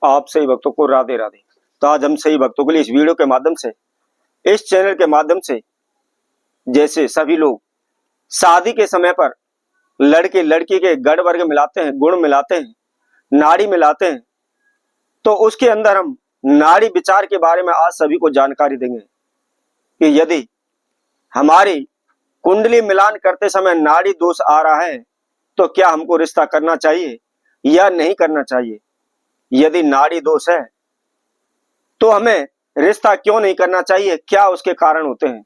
आप सही भक्तों को राधे राधे। तो आज हम सही भक्तों के लिए इस वीडियो के माध्यम से, इस चैनल के माध्यम से, जैसे सभी लोग शादी के समय पर लड़के लड़की के गढ़ वर्ग मिलाते हैं, गुण मिलाते हैं, नाड़ी मिलाते हैं, तो उसके अंदर हम नाड़ी विचार के बारे में आज सभी को जानकारी देंगे कि यदि हमारी कुंडली मिलान करते समय नाड़ी दोष आ रहा है तो क्या हमको रिश्ता करना चाहिए या नहीं करना चाहिए। यदि नाड़ी दोष है तो हमें रिश्ता क्यों नहीं करना चाहिए, क्या उसके कारण होते हैं।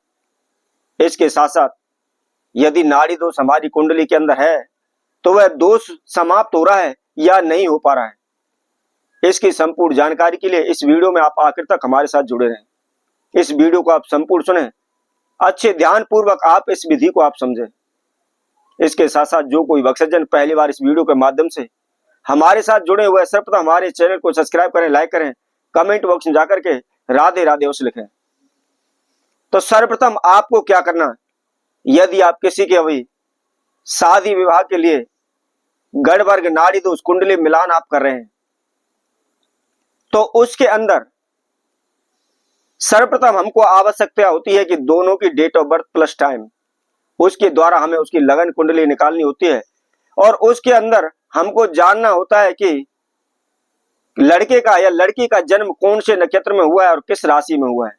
इसके साथ साथ यदि नाड़ी दोष हमारी कुंडली के अंदर है तो वह दोष समाप्त हो रहा है या नहीं हो पा रहा है। इसकी संपूर्ण जानकारी के लिए इस वीडियो में आप आखिर तक हमारे साथ जुड़े रहें। इस वीडियो को आप संपूर्ण सुने, अच्छे ध्यान पूर्वक आप इस विधि को आप समझें। इसके साथ साथ जो कोई भक्तजन पहली बार इस वीडियो के माध्यम से हमारे साथ जुड़े हुए, सर्वप्रथम हमारे चैनल को सब्सक्राइब करें, लाइक करें, कमेंट बॉक्स में जाकर के राधे राधे उस लिखें। तो सर्वप्रथम आपको क्या करना है, यदि आप किसी के अभी शादी विवाह के लिए गढ़ वर्ग नाड़ी दोष कुंडली मिलान आप कर रहे हैं तो उसके अंदर सर्वप्रथम हमको आवश्यकता होती है कि दोनों की date of birth plus time, उसके द्वारा हमें उसकी लगन कुंडली निकालनी होती है। और उसके अंदर हमको जानना होता है कि लड़के का या लड़की का जन्म कौन से नक्षत्र में हुआ है और किस राशि में हुआ है।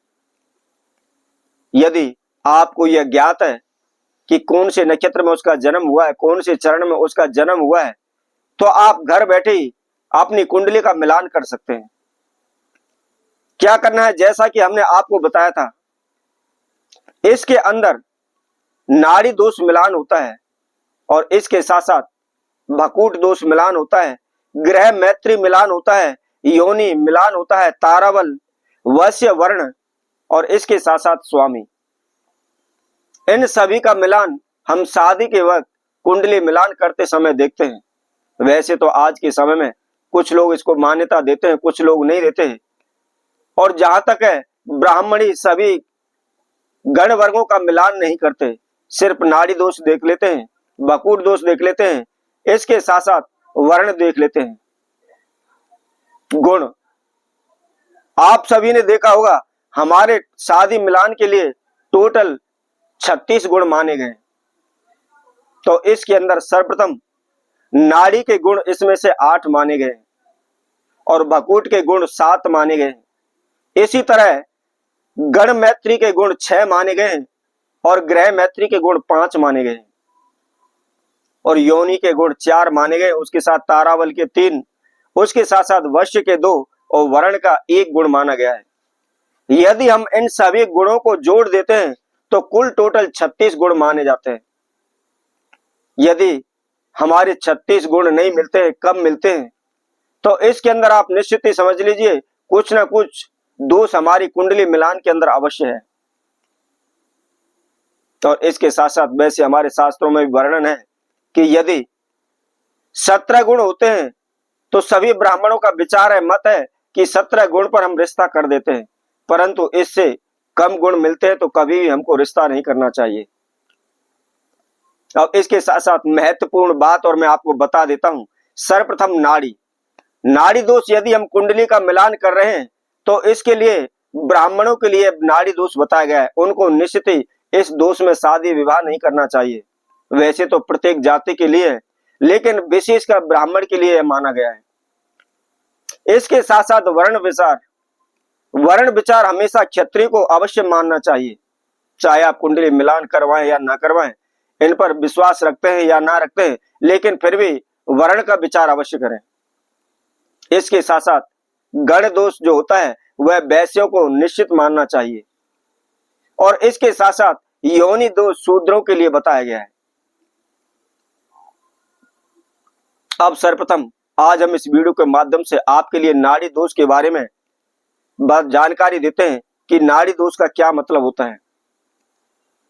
यदि आपको यह ज्ञात है कि कौन से नक्षत्र में उसका जन्म हुआ है, कौन से चरण में उसका जन्म हुआ है, तो आप घर बैठे ही अपनी कुंडली का मिलान कर सकते हैं। क्या करना है, जैसा कि हमने आपको बताया था, इसके अंदर नाड़ी दोष मिलान होता है और इसके साथ साथ भकूट दोष मिलान होता है, ग्रह मैत्री मिलान होता है, योनि मिलान होता है, ताराबल, वश्य वर्ण और इसके साथ साथ स्वामी। इन सभी का मिलान हम शादी के वक्त कुंडली मिलान करते समय देखते हैं। वैसे तो आज के समय में कुछ लोग इसको मान्यता देते हैं, कुछ लोग नहीं देते हैं। और जहां तक है, ब्राह्मणी सभी गण वर्गों का मिलान नहीं करते, सिर्फ नाड़ी दोष देख लेते हैं, भकूट दोष देख लेते हैं, इसके साथ साथ वर्ण देख लेते हैं। गुण आप सभी ने देखा होगा, हमारे शादी मिलान के लिए टोटल 36 गुण माने गए। तो इसके अंदर सर्वप्रथम नाड़ी के गुण इसमें से 8 माने गए और भकूट के गुण 7 माने गए। इसी तरह गण मैत्री के गुण 6 माने गए और ग्रह मैत्री के गुण 5 माने गए और योनि के गुण 4 माने गए, उसके साथ ताराबल के 3, उसके साथ साथ वश्य के 2 और वर्ण का 1 गुण माना गया है। यदि हम इन सभी गुणों को जोड़ देते हैं तो कुल टोटल 36 गुण माने जाते हैं। यदि हमारे 36 गुण नहीं मिलते हैं, कम मिलते हैं, तो इसके अंदर आप निश्चित ही समझ लीजिए कुछ ना कुछ दोष हमारी कुंडली मिलान के अंदर अवश्य है। और इसके साथ साथ वैसे हमारे शास्त्रों में भी वर्णन है कि यदि 17 गुण होते हैं तो सभी ब्राह्मणों का विचार है, मत है कि 17 गुण पर हम रिश्ता कर देते हैं, परंतु इससे कम गुण मिलते हैं तो कभी भी हमको रिश्ता नहीं करना चाहिए। अब इसके साथ साथ महत्वपूर्ण बात और मैं आपको बता देता हूं, सर्वप्रथम नाड़ी दोष यदि हम कुंडली का मिलान कर रहे हैं तो इसके लिए ब्राह्मणों के लिए नाड़ी दोष बताया गया है। उनको निश्चित ही इस दोष में शादी विवाह नहीं करना चाहिए। वैसे तो प्रत्येक जाति के लिए है, लेकिन विशेषकर ब्राह्मण के लिए माना गया है। इसके साथ साथ वर्ण विचार हमेशा क्षत्रिय को अवश्य मानना चाहिए, चाहे आप कुंडली मिलान करवाएं या ना करवाएं, इन पर विश्वास रखते हैं या ना रखते हैं, लेकिन फिर भी वर्ण का विचार अवश्य करें। इसके साथ साथ गण दोष जो होता है वह वैश्यों को निश्चित मानना चाहिए और इसके साथ साथ योनि दोष शूद्रों के लिए बताया गया है। अब सर्वप्रथम आज हम इस वीडियो के माध्यम से आपके लिए नाड़ी दोष के बारे में जानकारी देते हैं कि नाड़ी दोष का क्या मतलब होता है।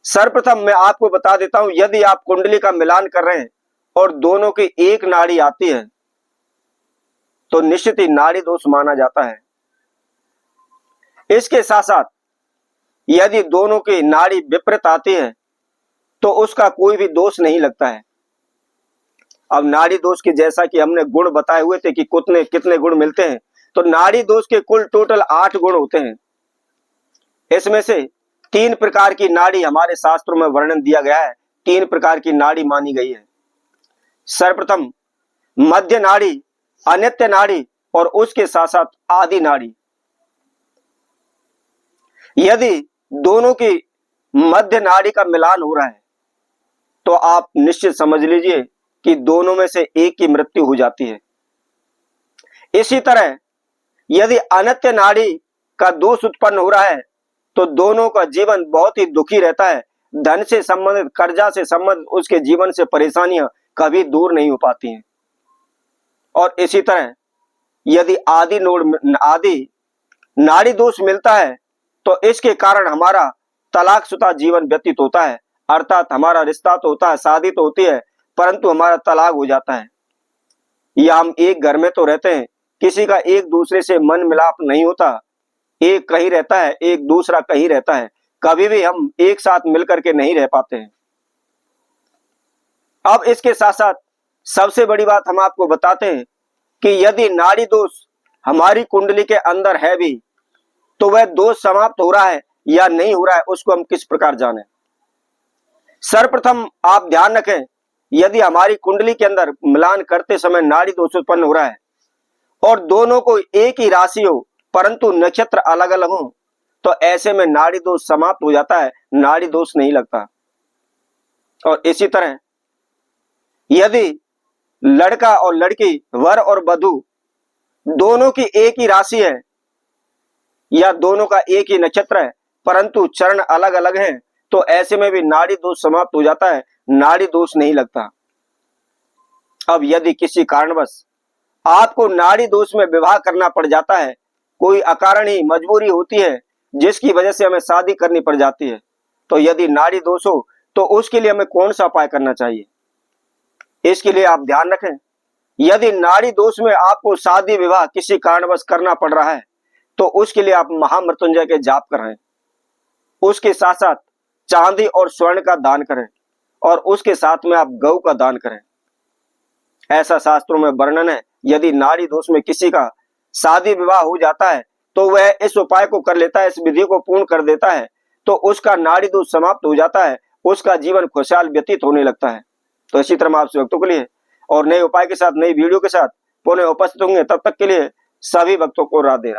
सर्वप्रथम मैं आपको बता देता हूं, यदि आप कुंडली का मिलान कर रहे हैं और दोनों की एक नाड़ी आती है तो निश्चित ही नाड़ी दोष माना जाता है। इसके साथ साथ यदि दोनों की नाड़ी विपरीत आती है तो उसका कोई भी दोष नहीं लगता है। अब नाड़ी दोष के जैसा कि हमने गुण बताए हुए थे कि कितने गुण मिलते हैं, तो नाड़ी दोष के कुल टोटल 8 गुण होते हैं। इसमें से 3 प्रकार की नाड़ी हमारे शास्त्रों में वर्णन दिया गया है, 3 प्रकार की नाड़ी मानी गई है। सर्वप्रथम मध्य नाड़ी, अनित्य नाड़ी और उसके साथ साथ आदि नाड़ी। यदि दोनों की मध्य नाड़ी का मिलान हो रहा है तो आप निश्चित समझ लीजिए कि दोनों में से एक की मृत्यु हो जाती है। इसी तरह यदि अनित्य नाड़ी का दोष उत्पन्न हो रहा है तो दोनों का जीवन बहुत ही दुखी रहता है। धन से संबंधित, कर्जा से संबंधित उसके जीवन से परेशानियां कभी दूर नहीं हो पाती हैं। और इसी तरह यदि आदि नाड़ी दोष मिलता है तो इसके कारण हमारा तलाकशुदा जीवन व्यतीत होता है, अर्थात हमारा रिश्ता तो होता है, शादी तो होती है, परंतु हमारा तलाक हो जाता है। या हम एक घर में तो रहते हैं, किसी का एक दूसरे से मन मिलाप नहीं होता, एक कहीं रहता है, एक दूसरा कहीं रहता है, कभी भी हम एक साथ मिलकर के नहीं रह पाते हैं। अब इसके साथ साथ सबसे बड़ी बात हम आपको बताते हैं कि यदि नाड़ी दोष हमारी कुंडली के अंदर है भी तो वह दोष समाप्त हो रहा है या नहीं हो रहा है, उसको हम किस प्रकार जानें। सर्वप्रथम आप ध्यान रखें, यदि हमारी कुंडली के अंदर मिलान करते समय नाड़ी दोष उत्पन्न हो रहा है और दोनों को एक ही राशि हो परंतु नक्षत्र अलग अलग हो तो ऐसे में नाड़ी दोष समाप्त हो जाता है, नाड़ी दोष नहीं लगता। और इसी तरह यदि लड़का और लड़की, वर और वधू दोनों की एक ही राशि है या दोनों का एक ही नक्षत्र है परंतु चरण अलग अलग हैं तो ऐसे में भी नाड़ी दोष समाप्त हो जाता है, नाड़ी दोष नहीं लगता। अब यदि किसी कारणवश आपको नाड़ी दोष में विवाह करना पड़ जाता है, कोई अकारण ही मजबूरी होती है जिसकी वजह से हमें शादी करनी पड़ जाती है, तो यदि नाड़ी दोष हो तो उसके लिए हमें कौन सा उपाय करना चाहिए, इसके लिए आप ध्यान रखें। यदि नाड़ी दोष में आपको शादी विवाह किसी कारणवश करना पड़ रहा है तो उसके लिए आप महामृत्युंजय के जाप करें, उसके साथ साथ चांदी और स्वर्ण का दान करें और उसके साथ में आप गौ का दान करें। ऐसा शास्त्रों में वर्णन है। यदि नाड़ी दोष में किसी का शादी विवाह हो जाता है तो वह इस उपाय को कर लेता है, इस विधि को पूर्ण कर देता है तो उसका नाड़ी दोष समाप्त हो जाता है, उसका जीवन खुशहाल व्यतीत होने लगता है। तो इसी तरह आपसे भक्तों के लिए और नए उपाय के साथ, नई वीडियो के साथ पुनः उपस्थित होंगे। तब तक के लिए सभी भक्तों को राधे राधे।